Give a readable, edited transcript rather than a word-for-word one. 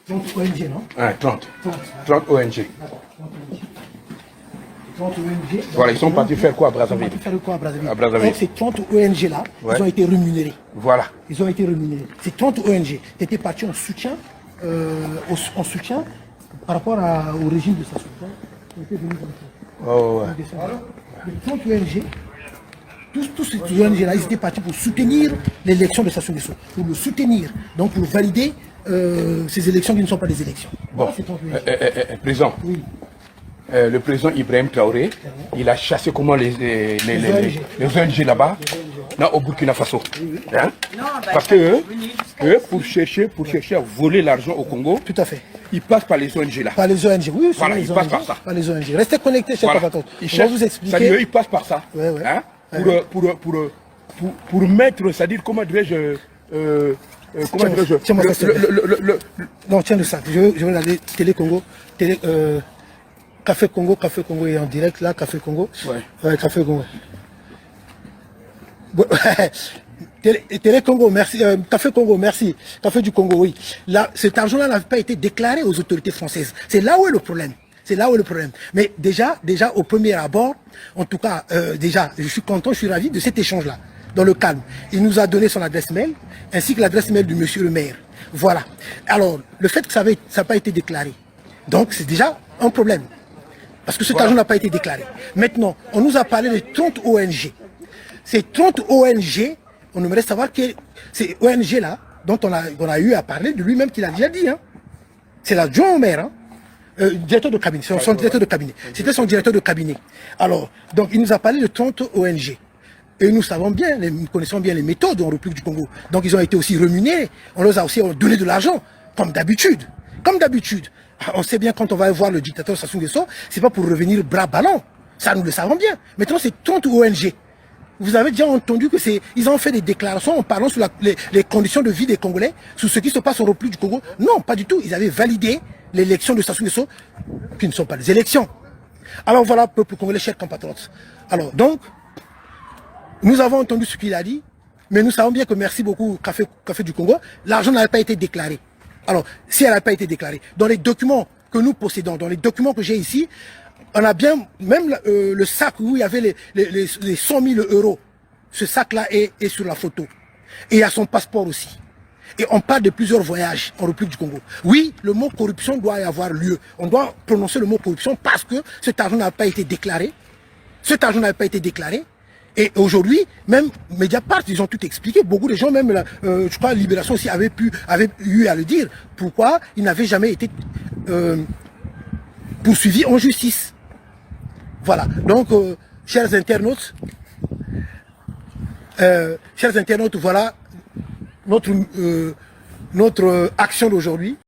30 ONG, non? 30. 30 ONG. 30 ONG. Voilà, ils sont partis faire quoi à Brazzaville? À Brazzaville. Donc ces 30 ONG-là, ils ont été rémunérés. Voilà. Ils ont été rémunérés. Ces 30 ONG étaient partis en soutien, par rapport au régime de Sassou Nguesso. Ils étaient venus les 30 ONG, tous ces ONG-là, ils étaient partis pour soutenir l'élection de Sassou Nguesso, pour le soutenir, donc pour valider ces élections qui ne sont pas des élections. Bon, président, oui. Le président Ibrahim Traoré, il a chassé comment les ONG là-bas, au Burkina Faso. Hein? Parce que eux, pour chercher à voler l'argent au Congo, tout à fait. Ils passent par les ONG là. Par les ONG, oui, voilà, ils passent par ça. Par les ONG. Restez connectés, chers compatriotes. On va vous expliquer. C'est-à-dire, ils passent par ça. Ouais, ouais. Hein? Pour mettre, c'est-à-dire, comment dirais-je, tiens-moi ça. Non, tiens le sac. Je vais regarder Télé Congo. Café Congo est en direct là, Café Congo. Ouais, Café Congo. Télé Congo, merci. Café Congo, merci. Café du Congo, oui. Là, cet argent-là n'avait pas été déclaré aux autorités françaises. C'est là où est le problème. C'est là où est le problème. Mais déjà au premier abord, en tout cas, je suis content, je suis ravi de cet échange-là, dans le calme. Il nous a donné son adresse mail, ainsi que l'adresse mail du monsieur le maire. Voilà. Alors, le fait que ça n'a pas été déclaré, donc c'est déjà un problème. Parce que cet argent n'a pas été déclaré. Maintenant, on nous a parlé de 30 ONG. Ces 30 ONG, on aimerait savoir que ces ONG-là, dont on a eu à parler, de lui-même qu'il a déjà dit, hein. C'est l'adjoint au maire, hein. Directeur de cabinet, son directeur de cabinet. C'était son directeur de cabinet. Alors, donc il nous a parlé de 30 ONG. Et nous savons bien, nous connaissons bien les méthodes en République du Congo. Donc ils ont été aussi rémunérés. On leur a aussi donné de l'argent, comme d'habitude. Comme d'habitude. On sait bien quand on va voir le dictateur Sassou Nguesso, c'est pas pour revenir bras ballants. Ça, nous le savons bien. Maintenant, c'est 30 ONG. Vous avez déjà entendu que ils ont fait des déclarations en parlant sur les conditions de vie des Congolais, sur ce qui se passe au République du Congo. Non, pas du tout. Ils avaient validé l'élection de Sassou Nguesso, qui ne sont pas des élections. Alors voilà, peuple congolais, chers compatriotes. Alors donc, nous avons entendu ce qu'il a dit, mais nous savons bien que, merci beaucoup, Café du Congo, l'argent n'avait pas été déclaré. Alors, si elle n'a pas été déclarée, dans les documents que nous possédons, dans les documents que j'ai ici, on a bien, même le sac où il y avait les 100 000 euros, ce sac-là est sur la photo. Et il y a son passeport aussi. Et on parle de plusieurs voyages en République du Congo. Oui, le mot corruption doit y avoir lieu. On doit prononcer le mot corruption parce que cet argent n'a pas été déclaré. Cet argent n'a pas été déclaré. Et aujourd'hui, même Mediapart, ils ont tout expliqué. Beaucoup de gens, même, je crois, Libération aussi avait eu à le dire. Pourquoi il n'avait jamais été poursuivi en justice. Voilà. Donc, chers internautes, voilà notre action d'aujourd'hui.